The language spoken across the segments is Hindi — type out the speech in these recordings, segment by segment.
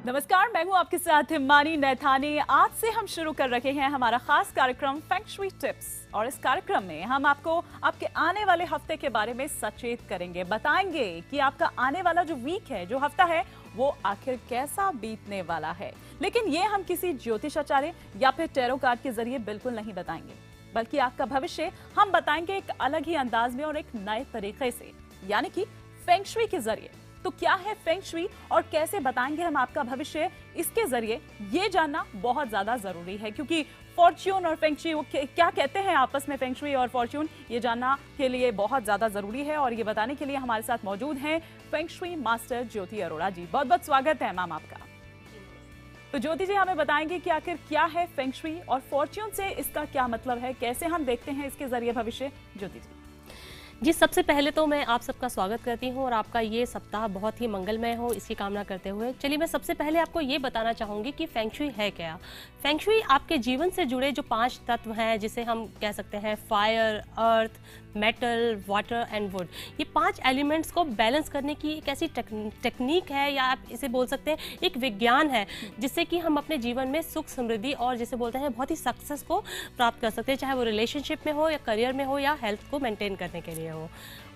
नमस्कार, मैं हूं आपके साथ हिमानी नैथानी। आज से हम शुरू कर रहे हैं हमारा खास कार्यक्रम फेंग शुई टिप्स और इस कार्यक्रम में हम आपको आपके आने वाले हफ्ते के बारे में सचेत करेंगे, बताएंगे कि आपका आने वाला जो वीक है, जो हफ्ता है, वो आखिर कैसा बीतने वाला है। लेकिन ये हम किसी ज्योतिषाचार्य या फिर टैरो कार्ड के जरिए बिल्कुल नहीं बताएंगे, बल्कि आपका भविष्य हम बताएंगे एक अलग ही अंदाज में और एक नए तरीके से, यानी कि फेंग शुई के जरिए। तो क्या है फेंग शुई और कैसे बताएंगे हम आपका भविष्य, इसके जरिए ये जानना बहुत ज्यादा जरूरी है, क्योंकि फॉर्च्यून और फेंग शुई क्या कहते हैं आपस में, फेंग शुई और फॉर्च्यून, ये जानना के लिए बहुत ज्यादा जरूरी है। और ये बताने के लिए हमारे साथ मौजूद हैं फेंग शुई मास्टर ज्योति अरोड़ा जी। बहुत बहुत स्वागत है मैम आपका। तो ज्योति जी हमें बताएंगे कि आखिर क्या है फेंग शुई और फॉर्च्यून से इसका क्या मतलब है, कैसे हम देखते हैं इसके जरिए भविष्य। ज्योति जी, सबसे पहले तो मैं आप सबका स्वागत करती हूं और आपका ये सप्ताह बहुत ही मंगलमय हो, इसकी कामना करते हुए चलिए मैं सबसे पहले आपको ये बताना चाहूँगी कि फेंग शुई है क्या। फेंग शुई आपके जीवन से जुड़े जो 5 तत्व हैं, जिसे हम कह सकते हैं fire, earth, metal, water and would, ये 5 एलिमेंट्स को बैलेंस करने की एक ऐसी टेक्निक है, या आप इसे बोल सकते हैं एक विज्ञान है, जिससे कि हम अपने जीवन में सुख, समृद्धि और जिसे बोलते हैं बहुत ही सक्सेस को प्राप्त कर सकते हैं, चाहे वो रिलेशनशिप में हो या करियर में हो या हेल्थ को मेंटेन करने के लिए हो।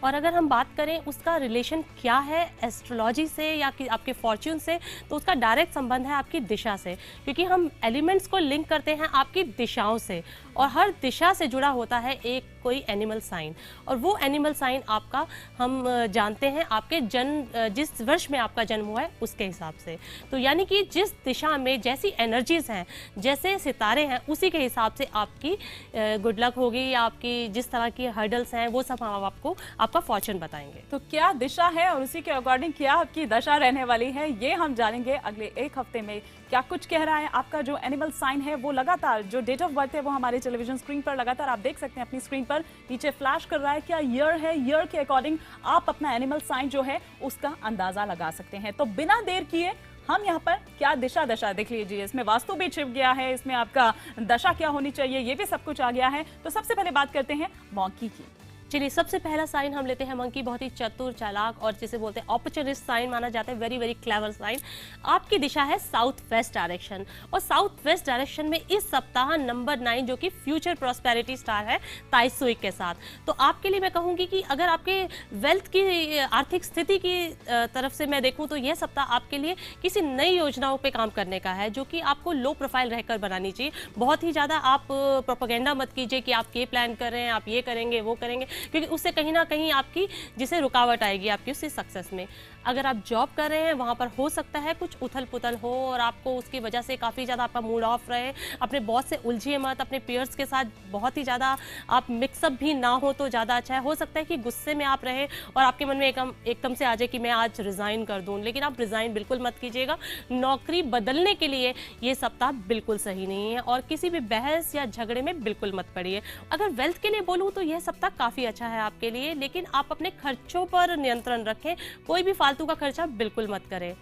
और अगर हम बात करें उसका रिलेशन क्या है एस्ट्रोलॉजी से या कि आपके फॉर्च्यून से, तो उसका डायरेक्ट संबंध है आपकी दिशा से, क्योंकि हम एलिमेंट्स को लिंक करते हैं आपकी दिशाओं से, और हर दिशा से जुड़ा होता है एक कोई एनिमल साइन, और वो एनिमल साइन आपका हम जानते हैं आपके जन्म, जिस वर्ष में आपका जन्म हुआ है उसके हिसाब से। तो यानी कि जिस दिशा में जैसी एनर्जीज हैं, जैसे सितारे हैं, उसी के हिसाब से आपकी गुड लक होगी, या आपकी जिस तरह की हर्डल्स हैं वो सब हम आपको आपका फॉर्च्यून बताएंगे। तो क्या दिशा है और उसी के अकॉर्डिंग क्या आपकी दशा रहने वाली है, ये हम जानेंगे अगले एक हफ्ते में। क्या कुछ कह रहा है आपका जो एनिमल साइन है, वो लगातार जो डेट ऑफ बर्थ है वो हमारे टेलीविजन स्क्रीन पर लगातार आप देख सकते हैं, अपनी स्क्रीन पर नीचे फ्लैश कर रहा है। क्या ईयर है, ईयर के अकॉर्डिंग आप अपना एनिमल साइन जो है उसका अंदाजा लगा सकते हैं। तो बिना देर किए हम यहाँ पर क्या दिशा दशा देख लीजिए, इसमें वास्तु भी छिप गया है, इसमें आपका दशा क्या होनी चाहिए ये भी सब कुछ आ गया है। तो सबसे पहले बात करते हैं मंकी की। चलिए, सबसे पहला साइन हम लेते हैं मंकी, बहुत ही चतुर, चालाक और जिसे बोलते हैं ऑपर्चुनिस्ट साइन माना जाता है, वेरी वेरी क्लेवर साइन। आपकी दिशा है साउथ वेस्ट डायरेक्शन, और साउथ वेस्ट डायरेक्शन में इस सप्ताह नंबर 9 जो कि फ्यूचर प्रॉस्पेरिटी स्टार है ताई सुई के साथ। तो आपके लिए मैं कहूँगी कि अगर आपके वेल्थ की आर्थिक स्थिति की तरफ से मैं देखूँ तो यह सप्ताह आपके लिए किसी नई योजनाओं पर काम करने का है, जो कि आपको लो प्रोफाइल रहकर बनानी चाहिए। बहुत ही ज़्यादा आप प्रोपेगेंडा मत कीजिए कि आप ये प्लान कर रहे हैं, आप ये करेंगे, वो करेंगे, क्योंकि उससे कहीं ना कहीं आपकी जिसे रुकावट आएगी आपकी उससे सक्सेस में। अगर आप जॉब कर रहे हैं, वहाँ पर हो सकता है कुछ उथल पुथल हो और आपको उसकी वजह से काफ़ी ज़्यादा आपका मूड ऑफ रहे। अपने बॉस से उलझिए मत, अपने पीयर्स के साथ बहुत ही ज़्यादा आप मिक्सअप भी ना हो तो ज़्यादा अच्छा है। हो सकता है कि गुस्से में आप रहे और आपके मन में एकदम से आ जाए कि मैं आज रिज़ाइन कर दूँ, लेकिन आप रिज़ाइन बिल्कुल मत कीजिएगा। नौकरी बदलने के लिए ये सप्ताह बिल्कुल सही नहीं है, और किसी भी बहस या झगड़े में बिल्कुल मत पड़िए। अगर वेल्थ के लिए बोलूँ तो यह सप्ताह काफ़ी अच्छा है आपके लिए, लेकिन आप अपने खर्चों पर नियंत्रण रखें, कोई भी फालतू का खर्चा बिल्कुल मत करें।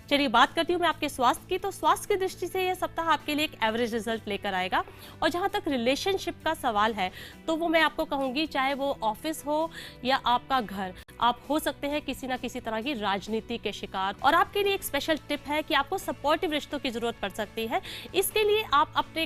चलिए, बात करती हूँ मैं आपके स्वास्थ्य की। तो स्वास्थ्य की दृष्टि से यह सप्ताह आपके लिए एक एवरेज रिजल्ट लेकर आएगा, और जहाँ तक रिलेशनशिप का सवाल है तो वो मैं आपको कहूँगी, चाहे वो ऑफिस हो या आपका घर, आप हो सकते हैं किसी ना किसी तरह की राजनीति के शिकार। और आपके लिए एक स्पेशल टिप है कि आपको सपोर्टिव रिश्तों की जरूरत पड़ सकती है। इसके लिए आप अपने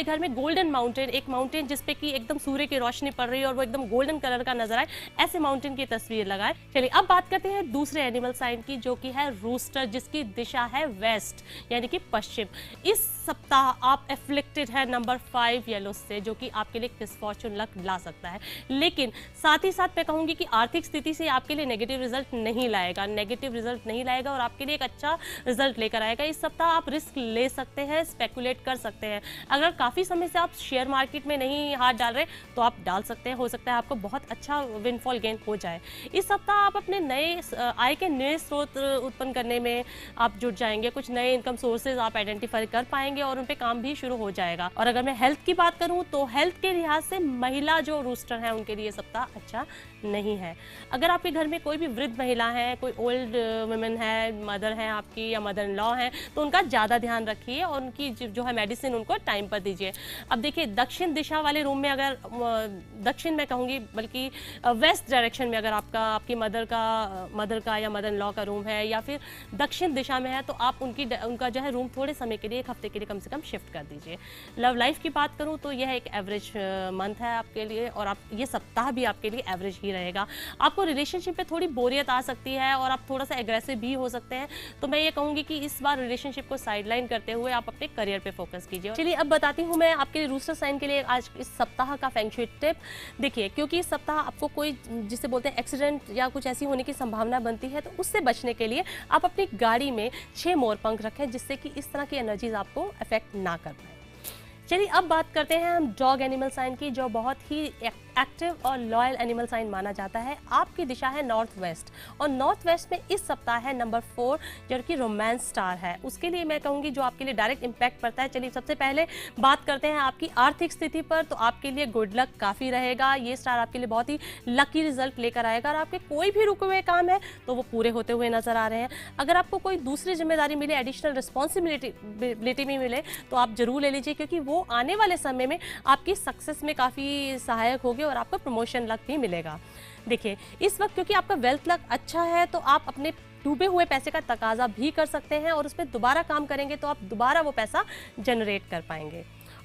घर में गोल्डन माउंटेन, एक माउंटेन जिसपे कि एकदम सूर्य की रोशनी पड़ रही है और वो एकदम गोल्डन कलर का नजर आए, ऐसे माउंटेन की तस्वीर लगाएं। चलिए, अब बात करते हैं दूसरे एनिमल साइन की, जो कि है रूस्टर, जिसकी दिशा है वेस्ट यानी कि पश्चिम। इस सप्ताह आप एफ्लिक्टेड है नंबर 5 येलो से, जो कि आपके लिए मिसफॉर्चून लक ला सकता है, लेकिन साथ ही साथ मैं कहूंगी कि आर्थिक स्थिति से आपके लिए नेगेटिव रिजल्ट नहीं लाएगा, और आपके लिए एक अच्छा रिजल्ट लेकर आएगा। इस सप्ताह आप रिस्क ले सकते हैं, स्पेकुलेट कर सकते हैं। अगर काफी समय से आप शेयर मार्केट में नहीं हाथ डाल रहे तो आप डाल सकते हैं, हो सकता है आपको बहुत अच्छा विनफॉल गेन हो जाए। इस सप्ताह आप अपने नए आय के नए स्रोत उत्पन्न करने में आप जुट जाएंगे, कुछ नए इनकम सोर्सेज आप आइडेंटिफाई कर पाएंगे और उन पे काम भी शुरू हो जाएगा। और अगर मैं हेल्थ की बात करूं तो हेल्थ के लिहाज से महिला जो रूस्टर है उनके लिए सप्ताह अच्छा नहीं है। अगर आपके घर में कोई भी वृद्ध महिला है, कोई ओल्ड वुमेन है, मदर है आपकी या मदर इन लॉ है, तो उनका ज़्यादा ध्यान रखिए और उनकी जो है मेडिसिन उनको टाइम पर दीजिए। अब देखिए, दक्षिण दिशा वाले रूम में, अगर दक्षिण में कहूँगी बल्कि वेस्ट डायरेक्शन में अगर आपकी मदर का या मदर इन लॉ का रूम है, या फिर दक्षिण दिशा में है तो आप उनका जो है रूम थोड़े समय के लिए, 1 हफ्ते के लिए कम से कम शिफ्ट कर दीजिए। लव लाइफ की बात करूं तो यह एक एवरेज मंथ है आपके लिए, और आप ये सप्ताह भी आपके लिए एवरेज ही रहेगा। आपको रिलेशनशिप पे थोड़ी बोरियत आ सकती है और आप थोड़ा सा एग्रेसिव भी हो सकते हैं, तो मैं ये कहूँगी कि इस बार रिलेशनशिप को साइडलाइन करते हुए आप अपने करियर पे फोकस कीजिए। चलिए अब बताती हूँ मैं आपके रूस्टर साइन के लिए आज इस सप्ताह का फेंग शुई टिप। देखिए, क्योंकि इस सप्ताह आपको कोई जिसे बोलते हैं एक्सीडेंट या कुछ ऐसी होने की संभावना बनती है, तो उससे बचने के लिए आप अपनी गाड़ी में 6 मोर पंख रखें, जिससे कि इस तरह की एनर्जीज आपको अफेक्ट ना कर पाए। चलिए अब बात करते हैं हम डॉग एनिमल साइन की, जो बहुत ही एक्टिव और लॉयल एनिमल साइन माना जाता है। आपकी दिशा है नॉर्थ वेस्ट, और नॉर्थ वेस्ट में इस सप्ताह है नंबर 4, जो कि रोमांस स्टार है। उसके लिए मैं कहूँगी जो आपके लिए डायरेक्ट इम्पैक्ट पड़ता है। चलिए सबसे पहले बात करते हैं आपकी आर्थिक स्थिति पर, तो आपके लिए गुड लक काफ़ी रहेगा। ये स्टार आपके लिए बहुत ही लकी रिजल्ट लेकर आएगा, और आपके कोई भी रुके हुए काम है तो वो पूरे होते हुए नजर आ रहे हैं। अगर आपको कोई दूसरी जिम्मेदारी मिले, एडिशनल रिस्पॉन्सिबिलिटी भी मिले, तो आप जरूर ले लीजिए, क्योंकि वो आने वाले समय में आपकी सक्सेस में काफ़ी सहायक होगी और आपको प्रमोशन लक भी मिलेगा। देखिए, इस वक्त क्योंकि आपका वेल्थ लक अच्छा है, तो आप अपने डूबे हुए पैसे का तकाजा भी कर सकते हैं, और उस पर दोबारा काम करेंगे तो आप दोबारा वो पैसा जनरेट कर पाएंगे।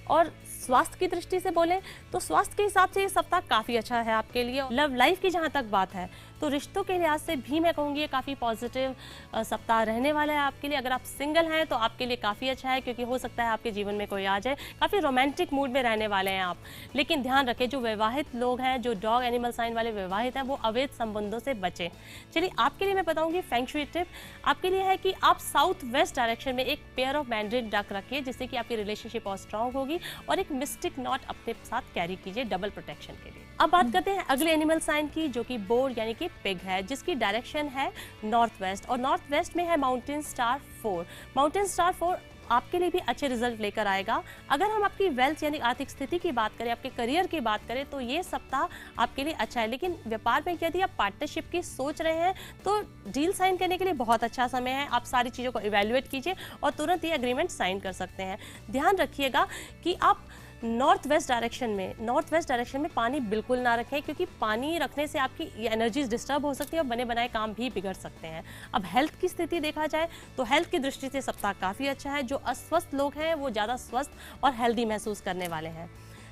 और स्वास्थ्य की दृष्टि से बोलें तो स्वास्थ्य के हिसाब से ये सप्ताह काफ़ी अच्छा है आपके लिए। लव लाइफ की जहाँ तक बात है, तो रिश्तों के लिहाज से भी मैं कहूँगी ये काफ़ी पॉजिटिव सप्ताह रहने वाला है आपके लिए। अगर आप सिंगल हैं तो आपके लिए काफ़ी अच्छा है, क्योंकि हो सकता है आपके जीवन में कोई आ जाए। काफ़ी रोमांटिक मूड में रहने वाले हैं आप। लेकिन ध्यान रखें, जो विवाहित लोग हैं, जो डॉग एनिमल साइन वाले विवाहित हैं, वो अवैध संबंधों से बचें। चलिए आपके लिए मैं बताऊँगी फेंग शुई टिप आपके लिए है कि आप साउथ वेस्ट डायरेक्शन में एक पेयर ऑफ मैंड्रिन डक रखिए, जिससे कि आपकी रिलेशनशिप और स्ट्रांग होगी, और एक मिस्टिक नॉट अपने साथ कैरी कीजिए डबल प्रोटेक्शन के लिए। अब बात करते हैं अगले एनिमल साइन की, जो कि बोर यानी कि पिग है, जिसकी डायरेक्शन है नॉर्थ वेस्ट, और नॉर्थ वेस्ट में है माउंटेन स्टार 4। माउंटेन स्टार 4 आपके लिए भी अच्छे रिजल्ट लेकर आएगा। अगर हम आपकी वेल्थ यानी आर्थिक स्थिति की बात करें, आपके करियर की बात करें, तो ये सप्ताह आपके लिए अच्छा है। लेकिन व्यापार में यदि आप पार्टनरशिप की सोच रहे हैं, तो डील साइन करने के लिए बहुत अच्छा समय है। आप सारी चीज़ों को इवेल्युएट कीजिए और तुरंत ये एग्रीमेंट साइन कर सकते हैं। ध्यान रखिएगा कि आप नॉर्थ वेस्ट डायरेक्शन में पानी बिल्कुल ना रखें, क्योंकि पानी रखने से आपकी एनर्जीज डिस्टर्ब हो सकती है और बने बनाए काम भी बिगड़ सकते हैं। अब हेल्थ की स्थिति देखा जाए तो हेल्थ की दृष्टि से सप्ताह काफ़ी अच्छा है। जो अस्वस्थ लोग हैं वो ज़्यादा स्वस्थ और हेल्दी महसूस करने वाले हैं।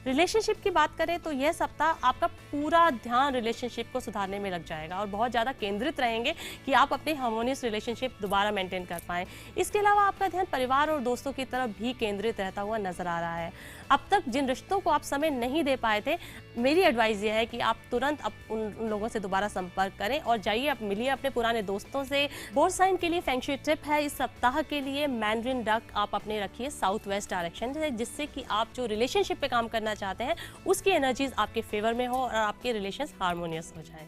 रिलेशनशिप की बात करें तो यह सप्ताह आपका पूरा ध्यान रिलेशनशिप को सुधारने में लग जाएगा, और बहुत ज़्यादा केंद्रित रहेंगे कि आप अपने हार्मोनियस रिलेशनशिप दोबारा मेंटेन कर पाएँ। इसके अलावा आपका ध्यान परिवार और दोस्तों की तरफ भी केंद्रित रहता हुआ नजर आ रहा है। अब तक जिन रिश्तों को आप समय नहीं दे पाए थे, मेरी एडवाइस ये है कि आप तुरंत उन लोगों से दोबारा संपर्क करें और जाइए, आप मिलिए अपने पुराने दोस्तों से। बोर साइन के लिए फेंग शुई टिप है इस सप्ताह के लिए मैंड्रिन डक आप अपने रखिए साउथ वेस्ट डायरेक्शन से, जिससे कि आप जो रिलेशनशिप पे काम करना चाहते हैं उसकी एनर्जीज आपके फेवर में हो और आपके रिलेशंस हार्मोनियस हो जाए।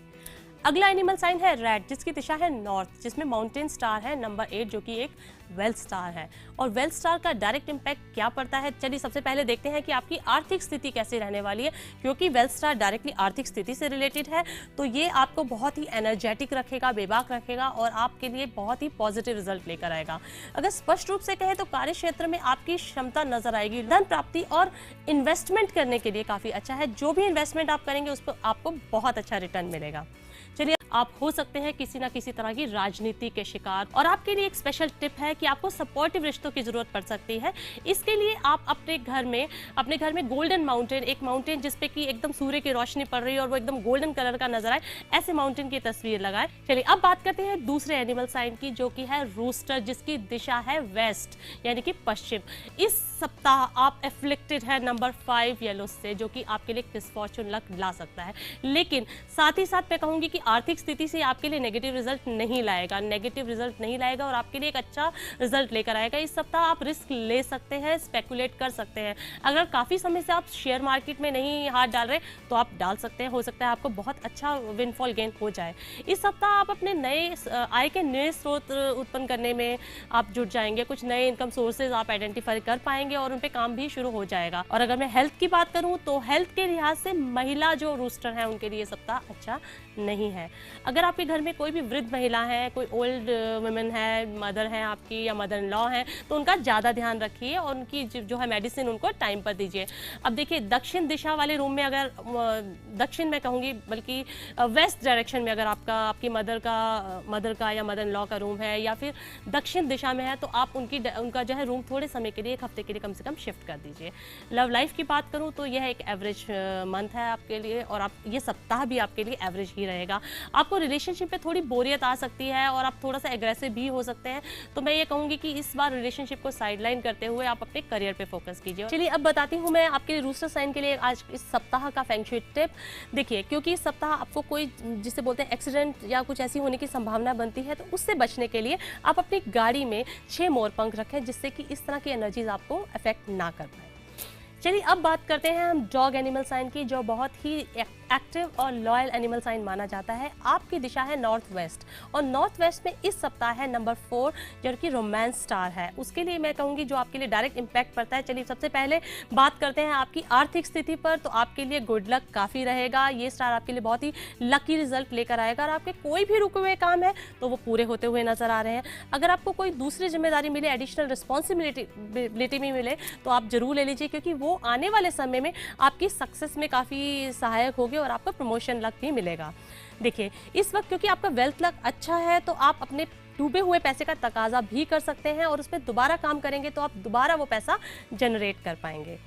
अगला एनिमल साइन है रैट, जिसकी दिशा है नॉर्थ, जिसमें माउंटेन स्टार है नंबर 8, जो कि एक वेल्थ स्टार है। और वेल्थ स्टार का डायरेक्ट इम्पैक्ट क्या पड़ता है, चलिए सबसे पहले देखते हैं कि आपकी आर्थिक स्थिति कैसे रहने वाली है। क्योंकि वेल्थ स्टार डायरेक्टली आर्थिक स्थिति से रिलेटेड है, तो ये आपको बहुत ही एनर्जेटिक रखेगा, बेबाक रखेगा, और आपके लिए बहुत ही पॉजिटिव रिजल्ट लेकर आएगा। अगर स्पष्ट रूप से कहें तो कार्य क्षेत्र में आपकी क्षमता नजर आएगी। धन प्राप्ति और इन्वेस्टमेंट करने के लिए काफ़ी अच्छा है। जो भी इन्वेस्टमेंट आप करेंगे उस पर आपको बहुत अच्छा रिटर्न मिलेगा। चलिए, आप हो सकते हैं किसी ना किसी तरह की राजनीति के शिकार, और आपके लिए एक स्पेशल टिप है कि आपको सपोर्टिव रिश्तों की जरूरत पड़ सकती है। इसके लिए आप अपने घर में गोल्डन माउंटेन, एक माउंटेन जिसपे कि एकदम सूर्य की रोशनी पड़ रही है और वो एकदम गोल्डन कलर का नजर आए, ऐसे माउंटेन की तस्वीर लगाएं। चलिए अब बात करते हैं दूसरे एनिमल साइन की, जो कि है रूस्टर, जिसकी दिशा है वेस्ट यानी कि पश्चिम। इस सप्ताह आप एफ्लिक्टेड है नंबर 5 येलो से, जो कि आपके लिए मिसफॉर्चून लक ला सकता है। लेकिन साथ ही साथ मैं कहूंगी कि आर्थिक स्थिति से आपके लिए नेगेटिव रिजल्ट नहीं लाएगा और आपके लिए एक अच्छा रिजल्ट लेकर आएगा। इस सप्ताह आप रिस्क ले सकते हैं, स्पेकुलेट कर सकते हैं। अगर काफ़ी समय से आप शेयर मार्केट में नहीं हाथ डाल रहे तो आप डाल सकते हैं, हो सकता है आपको बहुत अच्छा विनफॉल गेन हो जाए। इस सप्ताह आप अपने नए आय के नए स्रोत उत्पन्न करने में आप जुट जाएंगे। कुछ नए इनकम सोर्सेज आप आइडेंटिफाई कर पाएंगे जाएंगे और उन पे काम भी शुरू हो जाएगा। और अगर मैं हेल्थ की बात करूं तो हेल्थ के लिहाज से महिला जो रूस्टर है उनके लिए सप्ताह अच्छा नहीं है। अगर आपके घर में कोई भी वृद्ध महिला है, कोई ओल्ड वुमेन है, मदर है आपकी या मदर इन लॉ है, तो उनका ज़्यादा ध्यान रखिए और उनकी जो है मेडिसिन उनको टाइम पर दीजिए। अब देखिए दक्षिण दिशा वाले रूम में, अगर दक्षिण में कहूँगी बल्कि वेस्ट डायरेक्शन में अगर आपकी मदर का या मदर इन लॉ का रूम है या फिर दक्षिण दिशा में है, तो आप उनका जो है रूम थोड़े समय के लिए, एक हफ्ते के लिए कम से कम शिफ्ट कर दीजिए। लव लाइफ की बात करूँ तो यह एक एवरेज मंथ है आपके लिए और ये सप्ताह भी आपके लिए एवरेज ही रहेगा। आपको रिलेशनशिप पे थोड़ी बोरियत आ सकती है और आप थोड़ा सा एग्रेसिव भी हो सकते हैं, तो मैं ये कहूँगी कि इस बार रिलेशनशिप को साइडलाइन करते हुए आप अपने करियर पे फोकस कीजिए। चलिए अब बताती हूँ मैं आपके लिए रूस्टर साइन के लिए आज इस सप्ताह का फेंग शुई टिप। देखिए, क्योंकि इस सप्ताह आपको कोई जिसे बोलते हैं एक्सीडेंट या कुछ ऐसी होने की संभावना बनती है, तो उससे बचने के लिए आप अपनी गाड़ी में 6 मोर पंख रखें, जिससे कि इस तरह की एनर्जीज आपको अफेक्ट ना कर पाए। चलिए अब बात करते हैं हम डॉग एनिमल साइन की, जो बहुत ही एक्टिव और लॉयल एनिमल साइन माना जाता है। आपकी दिशा है नॉर्थ वेस्ट और नॉर्थ वेस्ट में इस सप्ताह है नंबर 4, जो कि रोमांस स्टार है। उसके लिए मैं कहूँगी जो आपके लिए डायरेक्ट इम्पैक्ट पड़ता है। चलिए सबसे पहले बात करते हैं आपकी आर्थिक स्थिति पर, तो आपके लिए गुड लक काफ़ी रहेगा। ये स्टार आपके लिए बहुत ही लकी रिजल्ट लेकर आएगा और आपके कोई भी रुके हुए काम है तो वो पूरे होते हुए नजर आ रहे हैं। अगर आपको कोई दूसरी जिम्मेदारी मिले, एडिशनल रिस्पॉन्सिबिलिटी में मिले, तो आप जरूर ले लीजिए, क्योंकि वो आने वाले समय में आपकी सक्सेस में काफ़ी सहायक होगी और आपको प्रमोशन लक भी मिलेगा। देखिए इस वक्त क्योंकि आपका वेल्थ लक अच्छा है, तो आप अपने डूबे हुए पैसे का तकाजा भी कर सकते हैं और उस पर दोबारा काम करेंगे तो आप दोबारा वो पैसा जनरेट कर पाएंगे।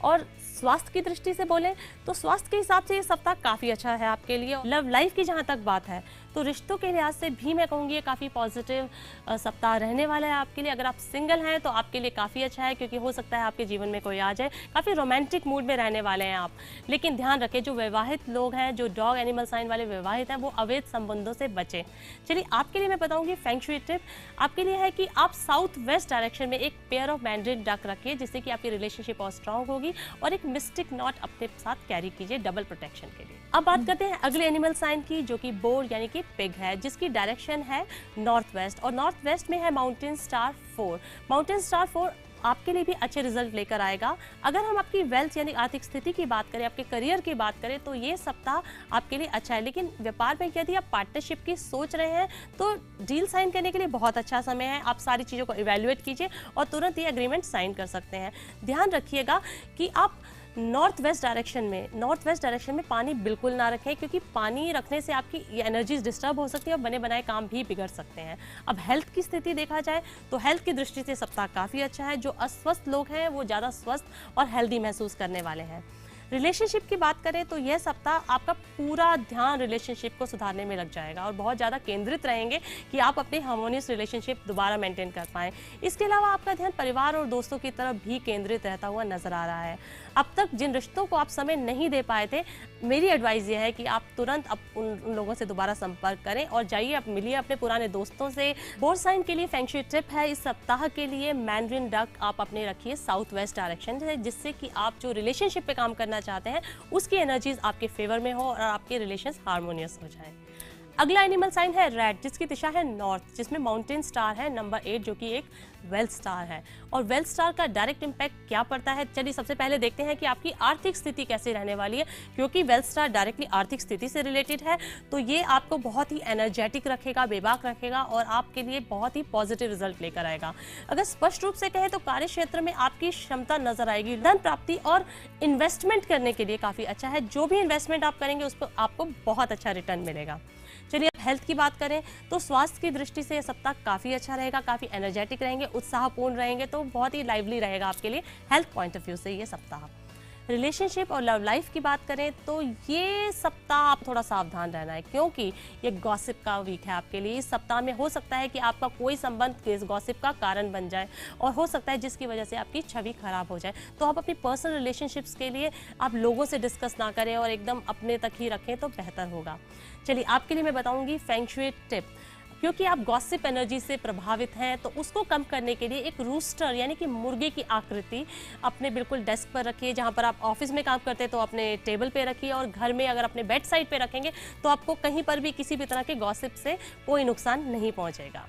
और स्वास्थ्य की दृष्टि से बोलें तो स्वास्थ्य के हिसाब से ये सप्ताह काफ़ी अच्छा है आपके लिए। लव लाइफ की जहाँ तक बात है तो रिश्तों के लिहाज से भी मैं कहूँगी ये काफ़ी पॉजिटिव सप्ताह रहने वाला है आपके लिए। अगर आप सिंगल हैं तो आपके लिए काफ़ी अच्छा है, क्योंकि हो सकता है आपके जीवन में कोई आ जाए। काफ़ी रोमांटिक मूड में रहने वाले हैं आप। लेकिन ध्यान रखें, जो विवाहित लोग हैं, जो डॉग एनिमल साइन वाले विवाहित हैं, वो अवैध संबंधों से बचें। चलिए आपके लिए मैं बताऊँगी फेंग शुई टिप आपके लिए है कि आप साउथ वेस्ट डायरेक्शन में एक पेयर ऑफ मैंड्रिन डक रखिए, जिससे कि आपकी रिलेशनशिप और स्ट्रांग होगी, और एक मिस्टिक नॉट अपने साथ कैरी कीजिए डबल प्रोटेक्शन के लिए। अब बात करते हैं अगले एनिमल साइन की, जो कि बोर यानी कि पिग है, जिसकी डायरेक्शन है नॉर्थ वेस्ट और नॉर्थ वेस्ट में है माउंटेन स्टार 4। माउंटेन स्टार 4 आपके लिए भी अच्छे रिजल्ट लेकर आएगा। अगर हम आपकी वेल्थ यानी आर्थिक स्थिति की बात करें, आपके करियर की बात करें, तो ये सप्ताह आपके लिए अच्छा है। लेकिन व्यापार में यदि आप पार्टनरशिप की सोच रहे हैं तो डील साइन करने के लिए बहुत अच्छा समय है। आप सारी चीज़ों को इवैल्यूएट कीजिए और तुरंत ये एग्रीमेंट साइन कर सकते हैं। ध्यान रखिएगा कि आप नॉर्थ वेस्ट डायरेक्शन में पानी बिल्कुल ना रखें, क्योंकि पानी रखने से आपकी एनर्जीज डिस्टर्ब हो सकती है और बने बनाए काम भी बिगड़ सकते हैं। अब हेल्थ की स्थिति देखा जाए तो हेल्थ की दृष्टि से सप्ताह काफ़ी अच्छा है। जो अस्वस्थ लोग हैं वो ज़्यादा स्वस्थ और हेल्दी महसूस करने वाले हैं। रिलेशनशिप की बात करें तो यह सप्ताह आपका पूरा ध्यान रिलेशनशिप को सुधारने में लग जाएगा और बहुत ज़्यादा केंद्रित रहेंगे कि आप अपने हार्मोनियस रिलेशनशिप दोबारा मेंटेन कर पाएँ। इसके अलावा आपका ध्यान परिवार और दोस्तों की तरफ भी केंद्रित रहता हुआ नजर आ रहा है। अब तक जिन रिश्तों को आप समय नहीं दे पाए थे, मेरी एडवाइस ये है कि आप तुरंत उन लोगों से दोबारा संपर्क करें और जाइए, आप मिलिए अपने पुराने दोस्तों से। बोर साइन के लिए फेंग शुई टिप है इस सप्ताह के लिए मैंड्रिन डक आप अपने रखिए साउथ वेस्ट डायरेक्शन से, जिससे कि आप जो रिलेशनशिप पे काम करना चाहते हैं उसकी एनर्जीज आपके फेवर में हो और आपके रिलेशंस हार्मोनियस हो जाएं। अगला एनिमल साइन है रैट, जिसकी दिशा है नॉर्थ, जिसमें माउंटेन स्टार है नंबर 8, जो कि एक वेल्थ स्टार है। और वेल्थ स्टार का डायरेक्ट इम्पैक्ट क्या पड़ता है, चलिए सबसे पहले देखते हैं कि आपकी आर्थिक स्थिति कैसे रहने वाली है। क्योंकि वेल्थ स्टार डायरेक्टली आर्थिक स्थिति से रिलेटेड है, तो ये आपको बहुत ही एनर्जेटिक रखेगा, बेबाक रखेगा और आपके लिए बहुत ही पॉजिटिव रिजल्ट लेकर आएगा। अगर स्पष्ट रूप से कहें तो कार्य क्षेत्र में आपकी क्षमता नजर आएगी। धन प्राप्ति और इन्वेस्टमेंट करने के लिए काफ़ी अच्छा है। जो भी इन्वेस्टमेंट आप करेंगे उस पर आपको बहुत अच्छा रिटर्न मिलेगा। चलिए अब हेल्थ की बात करें तो स्वास्थ्य की दृष्टि से यह सप्ताह काफ़ी अच्छा रहेगा, काफ़ी एनर्जेटिक रहेंगे, उत्साहपूर्ण रहेंगे, तो बहुत ही लाइवली रहेगा आपके लिए हेल्थ पॉइंट ऑफ व्यू से ये सप्ताह। रिलेशनशिप और लव लाइफ की बात करें तो ये सप्ताह आप थोड़ा सावधान रहना है, क्योंकि ये गॉसिप का वीक है आपके लिए। इस सप्ताह में हो सकता है कि आपका कोई संबंध इस गॉसिप का कारण बन जाए और हो सकता है जिसकी वजह से आपकी छवि खराब हो जाए। तो आप अपनी पर्सनल रिलेशनशिप्स के लिए आप लोगों से डिस्कस ना करें और एकदम अपने तक ही रखें तो बेहतर होगा। चलिए आपके लिए मैं बताऊंगी फेंग शुई टिप। क्योंकि आप गॉसिप एनर्जी से प्रभावित हैं तो उसको कम करने के लिए एक रूस्टर यानी कि मुर्गे की आकृति अपने बिल्कुल डेस्क पर रखिए। जहां पर आप ऑफिस में काम करते हैं तो अपने टेबल पे रखिए, और घर में अगर अपने बेड साइड पे रखेंगे तो आपको कहीं पर भी किसी भी तरह के गॉसिप से कोई नुकसान नहीं पहुंचेगा।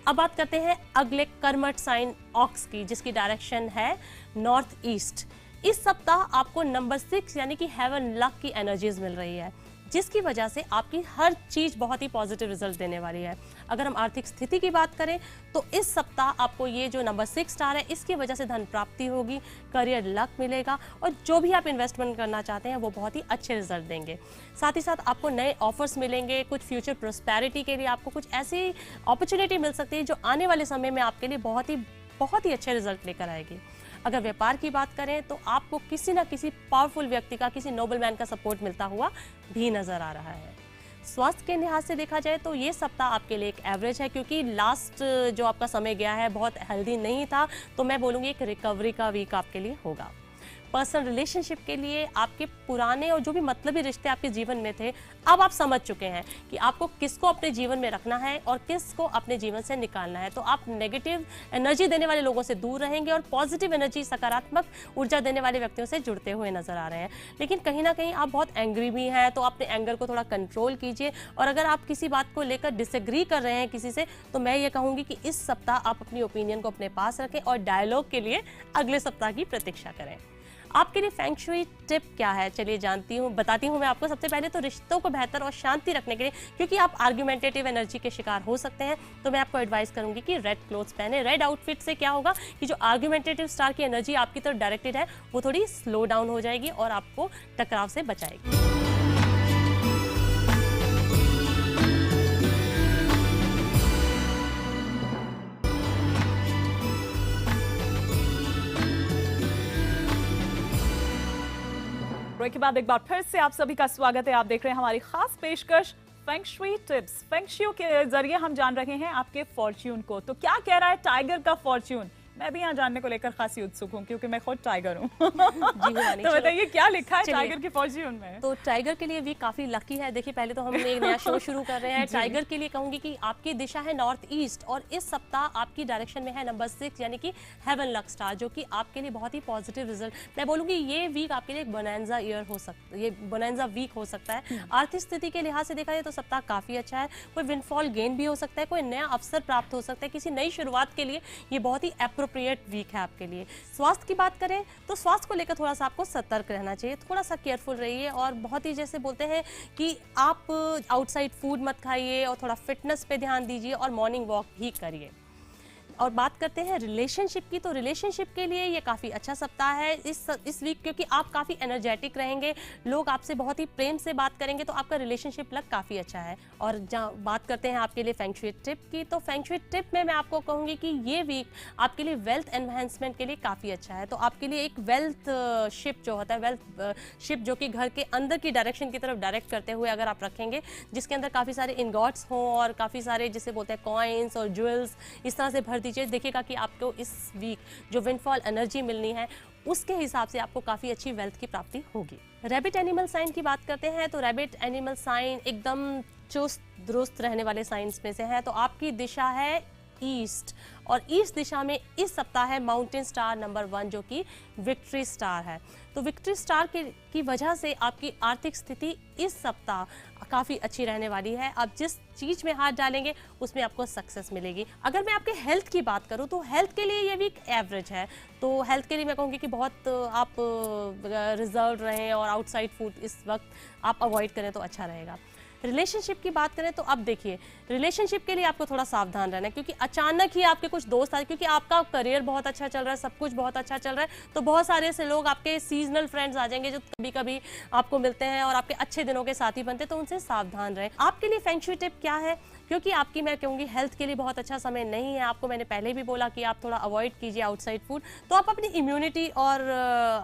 अब बात करते हैं अगले कर्मठ साइन ऑक्स की, जिसकी डायरेक्शन है नॉर्थ ईस्ट। इस सप्ताह आपको नंबर 6 यानी कि हेवन लक की एनर्जीज मिल रही है, जिसकी वजह से आपकी हर चीज बहुत ही पॉजिटिव रिजल्ट देने वाली है। अगर हम आर्थिक स्थिति की बात करें तो इस सप्ताह आपको ये जो नंबर 6 स्टार है, इसकी वजह से धन प्राप्ति होगी, करियर लक मिलेगा और जो भी आप इन्वेस्टमेंट करना चाहते हैं वो बहुत ही अच्छे रिजल्ट देंगे। साथ ही साथ आपको नए ऑफर्स मिलेंगे, कुछ फ्यूचर प्रोस्पेरिटी के लिए आपको कुछ ऐसी अपॉर्चुनिटी मिल सकती है जो आने वाले समय में आपके लिए बहुत ही अच्छे रिजल्ट लेकर आएगी। अगर व्यापार की बात करें तो आपको किसी ना किसी पावरफुल व्यक्ति का, किसी नोबलमैन का सपोर्ट मिलता हुआ भी नजर आ रहा है। स्वास्थ्य के लिहाज से देखा जाए तो ये सप्ताह आपके लिए एक एवरेज है, क्योंकि लास्ट जो आपका समय गया है बहुत हेल्दी नहीं था, तो मैं बोलूँगी एक रिकवरी का वीक आपके लिए होगा। पर्सनल रिलेशनशिप के लिए आपके पुराने और जो भी मतलबी रिश्ते आपके जीवन में थे, अब आप समझ चुके हैं कि आपको किसको अपने जीवन में रखना है और किसको अपने जीवन से निकालना है। तो आप नेगेटिव एनर्जी देने वाले लोगों से दूर रहेंगे और पॉजिटिव एनर्जी, सकारात्मक ऊर्जा देने वाले व्यक्तियों से जुड़ते हुए नजर आ रहे हैं। लेकिन कहीं ना कहीं आप बहुत एंग्री भी हैं, तो अपने एंगर को थोड़ा कंट्रोल कीजिए। और अगर आप किसी बात को लेकर डिसएग्री कर रहे हैं किसी से, तो मैं ये कहूँगी कि इस सप्ताह आप अपनी ओपिनियन को अपने पास रखें और डायलॉग के लिए अगले सप्ताह की प्रतीक्षा करें। आपके लिए फेंग शुई टिप क्या है, चलिए बताती हूँ मैं आपको। सबसे पहले तो रिश्तों को बेहतर और शांति रखने के लिए, क्योंकि आप आर्ग्यूमेंटेटिव एनर्जी के शिकार हो सकते हैं, तो मैं आपको एडवाइस करूंगी कि रेड क्लोथ्स पहने। रेड आउटफिट से क्या होगा कि जो आर्ग्यूमेंटेटिव स्टार की एनर्जी आपकी तरफ डायरेक्टेड है वो थोड़ी स्लो डाउन हो जाएगी और आपको टकराव से बचाएगी। ब्रेक के बाद एक बार फिर से आप सभी का स्वागत है। आप देख रहे हैं हमारी खास पेशकश feng shui tips. Feng shui के जरिए हम जान रहे हैं आपके फॉर्च्यून को। तो क्या कह रहा है टाइगर का फॉर्च्यून? मैं भी यहाँ जानने को लेकर खासी उत्सुक हूँ, क्योंकि मैं खुद टाइगर हूँ। तो बताइए क्या लिखा है टाइगर की फॉर्च्यून में? तो टाइगर के लिए भी काफी लकी है। देखिए, पहले तो हम एक नया शो शुरू कर रहे हैं। टाइगर के लिए कहूंगी कि आपकी दिशा है नॉर्थ ईस्ट और इस सप्ताह आपकी डायरेक्शन में है नंबर 6 यानी कि हेवन लक स्टार, जो कि आपके लिए बहुत ही पॉजिटिव रिजल्ट। मैं बोलूंगी ये वीक आपके लिए एक बोनांजा ईयर हो सकता है, ये बोनांजा वीक हो सकता है। आर्थिक स्थिति के लिहाज से देखा जाए तो सप्ताह काफी अच्छा है। कोई विंडफॉल गेन भी हो सकता है, कोई नया अवसर प्राप्त हो सकता है, किसी नई शुरुआत के लिए ये बहुत ही एप्रोप्रिएट वीक है आपके लिए। स्वास्थ्य की बात करें तो स्वास्थ्य को लेकर थोड़ा सा आपको सतर्क रहना चाहिए, थोड़ा सा केयरफुल रहिए और बहुत ही जैसे बोलते हैं कि आप आउटसाइड फूड मत खाइए और थोड़ा फिटनेस पे ध्यान दीजिए और मॉर्निंग वॉक भी करिए। और बात करते हैं रिलेशनशिप की, तो रिलेशनशिप के लिए ये काफ़ी अच्छा सप्ताह है इस वीक, क्योंकि आप काफ़ी एनर्जेटिक रहेंगे, लोग आपसे बहुत ही प्रेम से बात करेंगे, तो आपका रिलेशनशिप लक काफ़ी अच्छा है। और जहाँ बात करते हैं आपके लिए फेंग शुई टिप की, तो फेंग शुई टिप में मैं आपको कहूँगी कि ये वीक आपके लिए वेल्थ एनहांसमेंट के लिए काफ़ी अच्छा है। तो आपके लिए एक वेल्थ शिप जो होता है, वेल्थ शिप जो कि घर के अंदर की डायरेक्शन की तरफ डायरेक्ट करते हुए अगर आप रखेंगे, जिसके अंदर काफ़ी सारे इनगॉट्स हों और काफ़ी सारे जिसे बोलते हैं कॉइन्स और ज्वेल्स, इस तरह से भर दीजिए। देखिएगा कि आपको इस वीक जो विंडफॉल एनर्जी मिलनी है उसके हिसाब से आपको काफ़ी अच्छी वेल्थ की प्राप्ति होगी। रैबिट एनिमल साइन की बात करते हैं तो रैबिट एनिमल साइन एकदम चुस्त दुरुस्त रहने वाले साइंस में से है। तो आपकी दिशा है ईस्ट और ईस्ट दिशा में इस सप्ताह है माउंटेन स्टार नंबर 1 जो कि विक्ट्री स्टार है। तो विक्ट्री स्टार की वजह से आपकी आर्थिक स्थिति इस सप्ताह काफ़ी अच्छी रहने वाली है। आप जिस चीज़ में हाथ डालेंगे उसमें आपको सक्सेस मिलेगी। अगर मैं आपके हेल्थ की बात करूं तो हेल्थ के लिए ये वीक एवरेज है। तो हेल्थ के लिए मैं कहूँगी कि बहुत आप रिजर्व रहें और आउटसाइड फूड इस वक्त आप अवॉइड करें तो अच्छा रहेगा। रिलेशनशिप की बात करें तो अब देखिए, रिलेशनशिप के लिए आपको थोड़ा सावधान रहना है, क्योंकि अचानक ही आपके कुछ दोस्त आए, क्योंकि आपका करियर बहुत अच्छा चल रहा है, सब कुछ बहुत अच्छा चल रहा है, तो बहुत सारे ऐसे लोग आपके सीजनल फ्रेंड्स आ जाएंगे जो कभी कभी आपको मिलते हैं और आपके अच्छे दिनों के साथी बनते हैं, तो उनसे सावधान रहें। आपके लिए फेंग शुई टिप क्या है, क्योंकि आपकी मैं कहूँगी हेल्थ के लिए बहुत अच्छा समय नहीं है। आपको मैंने पहले भी बोला कि आप थोड़ा अवॉइड कीजिए आउटसाइड फूड। तो आप अपनी इम्यूनिटी और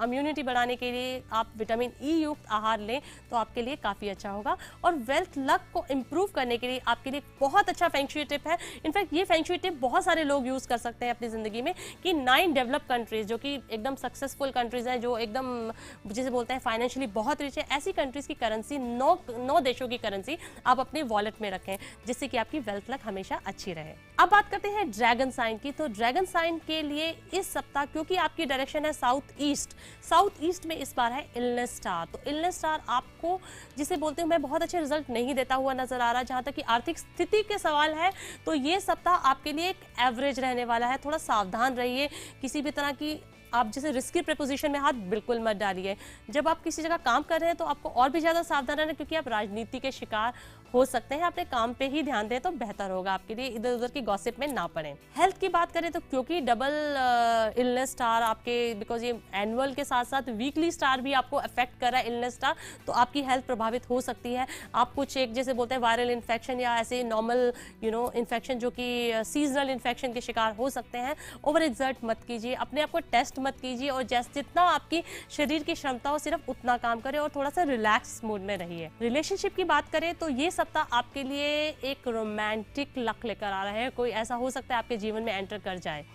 इम्यूनिटी बढ़ाने के लिए आप विटामिन ई युक्त आहार लें तो आपके लिए काफ़ी अच्छा होगा। और वेल्थ लक को इम्प्रूव करने के लिए आपके लिए बहुत अच्छा फेंग शुई टिप है। इनफैक्ट ये फेंग शुई टिप बहुत सारे लोग यूज़ कर सकते हैं अपनी ज़िंदगी में कि 9 डेवलप कंट्रीज़ जो कि एकदम सक्सेसफुल कंट्रीज़ हैं, जो एकदम जिसे बोलते हैं फाइनेंशियली बहुत रिच है, ऐसी कंट्रीज़ की करेंसी 9 देशों की करेंसी आप अपने वॉलेट में रखें, जिससे कि आपकी वेल्थ लक हमेशा अच्छी रहे। अब बात करते हैं ड्रैगन साइन की। तो ड्रैगन साइन के लिए इस सप्ताह, क्योंकि आपकी डायरेक्शन है साउथ ईस्ट में इस बार है इलनेस स्टार। तो इलनेस स्टार आपको, जिसे बोलते हैं, मैं बहुत अच्छे रिजल्ट नहीं देता हुआ नजर आ रहा। जहां तक कि आर्थिक स्थिति के सवाल है तो ये सप्ताह आपके लिए एक एवरेज रहने वाला है। थोड़ा सावधान रहिए, किसी भी तरह की आप जैसे रिस्की प्रपोजिशन में हाथ बिल्कुल मत डालिए। जब आप किसी जगह काम कर रहे हैं तो आपको और भी ज़्यादा सावधान रहना, क्योंकि आप राजनीति के शिकार हो सकते हैं। अपने काम पे ही ध्यान दें तो बेहतर होगा आपके लिए, इधर उधर की गॉसिप में ना पड़े। हेल्थ की बात करें तो क्योंकि डबल इलनेस स्टार आपके, बिकॉज ये एनुअल के साथ साथ वीकली स्टार भी आपको अफेक्ट कर रहा है इलनेस स्टार, तो आपकी हेल्थ प्रभावित हो सकती है। आप कुछ एक जैसे बोलते हैं वायरल इन्फेक्शन या ऐसे नॉर्मल इन्फेक्शन जो कि सीजनल इन्फेक्शन के शिकार हो सकते हैं। ओवर एग्जर्ट मत कीजिए, अपने आप को टेस्ट मत कीजिए, और जितना आपकी शरीर की क्षमता हो सिर्फ उतना काम करें और थोड़ा सा रिलैक्स मूड में रहिए। रिलेशनशिप की बात करें तो ये सप्ताह आपके लिए एक रोमांटिक लक लेकर आ रहा है। कोई ऐसा हो सकता है आपके जीवन में एंटर कर जाए।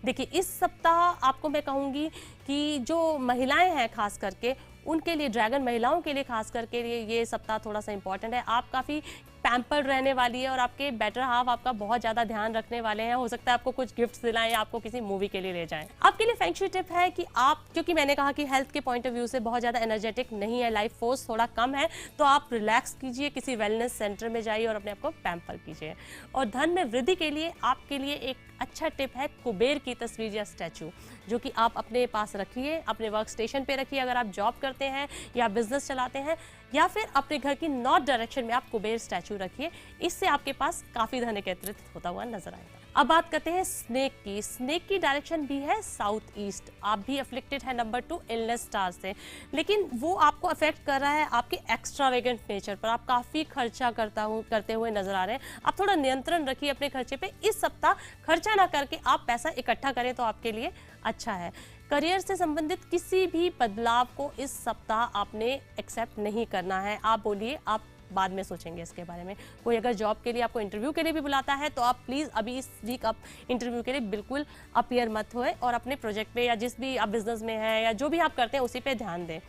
देखिए, इस सप्ताह आपको मैं कहूँगी कि जो महिलाएं हैं खास करके उनके लिए, ड्रैगन महिलाओं के लिए खास करके ये सप्ताह थोड़ा सा इंपॉर्टेंट है। आप काफ़ी पैम्पर्ड रहने वाली है और आपके बेटर हाफ आपका बहुत ज़्यादा ध्यान रखने वाले हैं। हो सकता है आपको कुछ गिफ्ट्स दिलाएं या आपको किसी मूवी के लिए ले जाएं। आपके लिए फेंग शुई टिप है कि आप, क्योंकि मैंने कहा कि हेल्थ के पॉइंट ऑफ व्यू से बहुत ज़्यादा एनर्जेटिक नहीं है, लाइफ फोर्स थोड़ा कम है, तो आप रिलैक्स कीजिए, किसी वेलनेस सेंटर में जाइए और अपने आप को पैम्पर कीजिए। और धन में वृद्धि के लिए आपके लिए एक अच्छा टिप है कुबेर की तस्वीर या स्टैचू, जो कि आप अपने पास रखिए, अपने वर्क स्टेशन पे रखिए अगर आप जॉब करते हैं या बिजनेस चलाते हैं, या फिर अपने घर की नॉर्थ डायरेक्शन में आप कुबेर स्टैचू रखिए। इससे आपके पास काफ़ी धन एकत्रित होता हुआ नजर आएगा। अब बात करते हैं स्नेक की। स्नेक की डायरेक्शन भी है साउथ ईस्ट। आप भी अफ्लिक्टेड है नंबर 2 इलनेस स्टार से, लेकिन वो आपको अफेक्ट कर रहा है आपके एक्स्ट्रावेगेंट नेचर पर। आप काफ़ी खर्चा करते हुए नजर आ रहे हैं। आप थोड़ा नियंत्रण रखिए अपने खर्चे पे। इस सप्ताह खर्चा ना करके आप पैसा इकट्ठा करें तो आपके लिए अच्छा है। करियर से संबंधित किसी भी बदलाव को इस सप्ताह आपने एक्सेप्ट नहीं करना है। आप बोलिए, आप बाद में सोचेंगे इसके बारे में। कोई अगर जॉब के लिए आपको इंटरव्यू के लिए भी बुलाता है तो आप प्लीज़ अभी इस वीक आप इंटरव्यू के लिए बिल्कुल अपीयर मत होए, और अपने प्रोजेक्ट पे या जिस भी आप बिजनेस में हैं या जो भी आप करते हैं उसी पे ध्यान दें।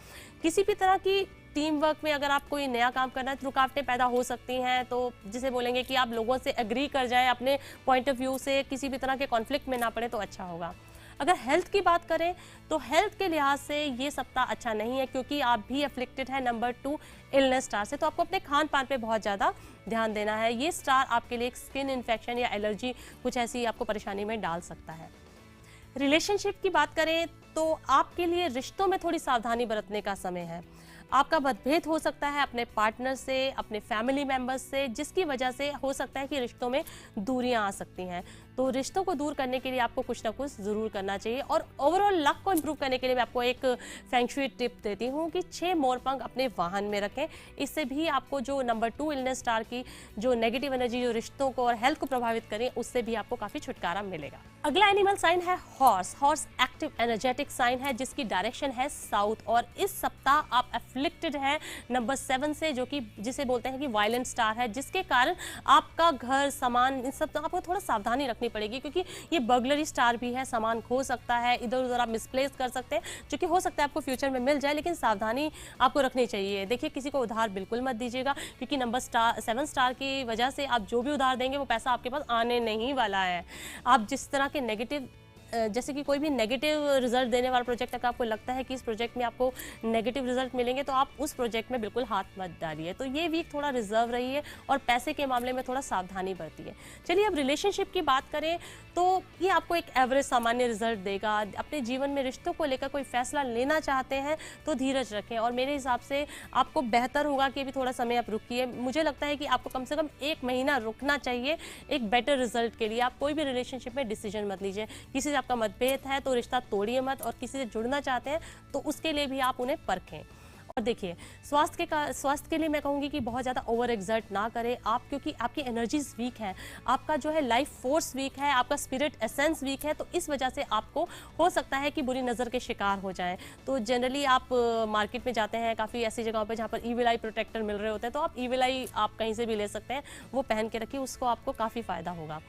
किसी भी तरह की टीम वर्क में अगर आप कोई नया काम करना है तो रुकावटें पैदा हो सकती हैं, तो जिसे बोलेंगे कि आप लोगों से एग्री कर जाएं, अपने पॉइंट ऑफ व्यू से किसी भी तरह के कॉन्फ्लिक्ट में ना पड़े तो अच्छा होगा। अगर हेल्थ की बात करें तो हेल्थ के लिहाज से ये सप्ताह अच्छा नहीं है, क्योंकि आप भी अफ्लिक्टेड है नंबर 2 इलनेस स्टार से। तो आपको अपने खान पान पे बहुत ज़्यादा ध्यान देना है। ये स्टार आपके लिए एक स्किन इन्फेक्शन या एलर्जी कुछ ऐसी आपको परेशानी में डाल सकता है। रिलेशनशिप की बात करें तो आपके लिए रिश्तों में थोड़ी सावधानी बरतने का समय है। आपका मतभेद हो सकता है अपने पार्टनर से, अपने फैमिली मेंबर्स से, जिसकी वजह से हो सकता है कि रिश्तों में दूरियां आ सकती हैं। तो रिश्तों को दूर करने के लिए आपको कुछ ना कुछ ज़रूर करना चाहिए। और ओवरऑल लक को इम्प्रूव करने के लिए मैं आपको एक फेंग शुई टिप देती हूँ कि 6 मोरपंख अपने वाहन में रखें। इससे भी आपको जो नंबर 2 इलनेस स्टार की जो नेगेटिव एनर्जी जो रिश्तों को और हेल्थ को प्रभावित करें, उससे भी आपको काफ़ी छुटकारा मिलेगा। अगला एनिमल साइन है horse. Horse active energetic sign है जिसकी डायरेक्शन है साउथ, और इस सप्ताह आप अफ्लिक्टेड है नंबर 7 से, जो कि जिसे बोलते हैं कि वायलेंट स्टार है, जिसके कारण आपका घर, सामान, इन सब तो आपको थोड़ा सावधानी रखनी पड़ेगी, क्योंकि ये बर्गलरी स्टार भी है। सामान खो सकता है, इधर उधर आप मिसप्लेस कर सकते हैं, जो कि हो सकता है आपको फ्यूचर में मिल जाए, लेकिन सावधानी आपको रखनी चाहिए। देखिए, किसी को उधार बिल्कुल मत दीजिएगा, क्योंकि नंबर 7 स्टार की वजह से आप जो भी उधार देंगे वो पैसा आपके पास आने नहीं वाला है। आप जिस तरह के नेगेटिव, जैसे कि कोई भी नेगेटिव रिजल्ट देने वाला प्रोजेक्ट, अगर आपको लगता है कि इस प्रोजेक्ट में आपको नेगेटिव रिजल्ट मिलेंगे तो आप उस प्रोजेक्ट में बिल्कुल हाथ मत डालिए। तो ये वीक थोड़ा रिजर्व रहिए और पैसे के मामले में थोड़ा सावधानी बरतिए। चलिए, अब रिलेशनशिप की बात करें तो ये आपको एक एवरेज सामान्य रिजल्ट देगा। अपने जीवन में रिश्तों को लेकर कोई फैसला लेना चाहते हैं तो धीरज रखें, और मेरे हिसाब से आपको बेहतर होगा कि अभी थोड़ा समय आप रुकिए। मुझे लगता है कि आपको कम से कम 1 महीना रुकना चाहिए एक बेटर रिजल्ट के लिए। आप कोई भी रिलेशनशिप में डिसीजन मत लीजिए। किसी से आपका मतभेद है तो रिश्ता तोड़िए मत, और किसी से जुड़ना चाहते हैं तो उसके लिए भी आप उन्हें परखें। और देखिए, स्वास्थ्य के लिए मैं कहूँगी कि बहुत ज़्यादा ओवर एक्सर्ट ना करें आप, क्योंकि आपकी एनर्जीज वीक हैं, आपका जो है लाइफ फोर्स वीक है, आपका स्पिरिट एसेंस वीक है, तो इस वजह से आपको हो सकता है कि बुरी नज़र के शिकार हो जाएं। तो जनरली आप मार्केट में जाते हैं काफ़ी ऐसी जगहों पर जहाँ पर ईविल आई प्रोटेक्टर मिल रहे होते हैं, तो आप ईविल आई आप कहीं से भी ले सकते हैं, वो पहन के रखिए, उसको आपको काफ़ी फ़ायदा होगा।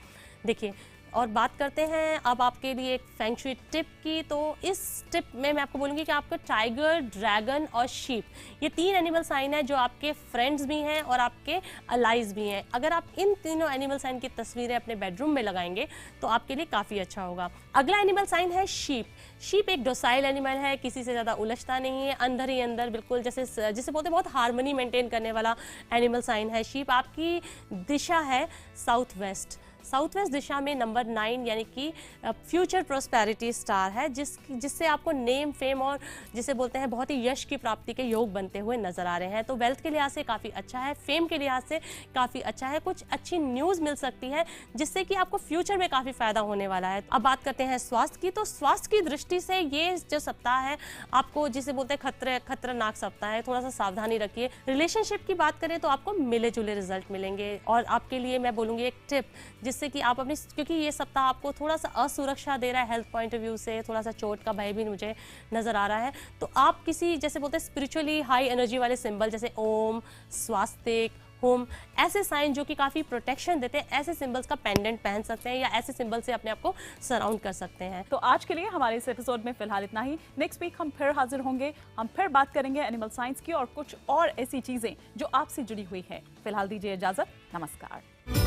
देखिए, और बात करते हैं अब आपके लिए एक फेंग शुई टिप की। तो इस टिप में मैं आपको बोलूँगी कि आपको टाइगर, ड्रैगन और शीप, ये 3 एनिमल साइन है जो आपके फ्रेंड्स भी हैं और आपके अलाइज भी हैं। अगर आप इन तीनों एनिमल साइन की तस्वीरें अपने बेडरूम में लगाएंगे तो आपके लिए काफ़ी अच्छा होगा। अगला एनिमल साइन है शीप। शीप एक डोसाइल एनिमल है, किसी से ज़्यादा उलझता नहीं है, अंदर ही अंदर बिल्कुल जिसे बोलते हैं बहुत हार्मनी मेंटेन करने वाला एनिमल साइन है शीप। आपकी दिशा है साउथ वेस्ट। साउथ वेस्ट दिशा में नंबर 9 यानी कि फ्यूचर प्रोस्पेरिटी स्टार है, जिससे आपको नेम, फेम और जिसे बोलते हैं बहुत ही यश की प्राप्ति के योग बनते हुए नजर आ रहे हैं। तो वेल्थ के लिहाज से काफ़ी अच्छा है, फेम के लिहाज से काफ़ी अच्छा है, कुछ अच्छी न्यूज़ मिल सकती है जिससे कि आपको फ्यूचर में काफ़ी फायदा होने वाला है। अब बात करते हैं स्वास्थ्य की। तो स्वास्थ्य की दृष्टि से ये जो सप्ताह है आपको जिसे बोलते हैं खतरनाक सप्ताह है, थोड़ा सा सावधानी रखिए। रिलेशनशिप की बात करें तो आपको मिले जुले रिजल्ट मिलेंगे। और आपके लिए मैं बोलूँगी एक टिप, जिससे कि आप अपनी, क्योंकि ये सप्ताह आपको थोड़ा सा असुरक्षा दे रहा है हेल्थ पॉइंट ऑफ व्यू से, थोड़ा सा चोट का भय भी मुझे नजर आ रहा है, तो आप किसी जैसे बोलते हैं स्पिरिचुअली हाई एनर्जी वाले सिंबल जैसे ओम, स्वास्तिक, होम, ऐसे साइन जो कि काफ़ी प्रोटेक्शन देते हैं, ऐसे सिंबल्स का पेंडेंट पहन सकते हैं या ऐसे सिंबल से अपने आप को सराउंड कर सकते हैं। तो आज के लिए हमारे इस एपिसोड में फिलहाल इतना ही। नेक्स्ट वीक हम फिर हाजिर होंगे, हम फिर बात करेंगे एनिमल साइंस की और कुछ और ऐसी चीजें जो आपसे जुड़ी हुई है। फिलहाल दीजिए इजाजत, नमस्कार।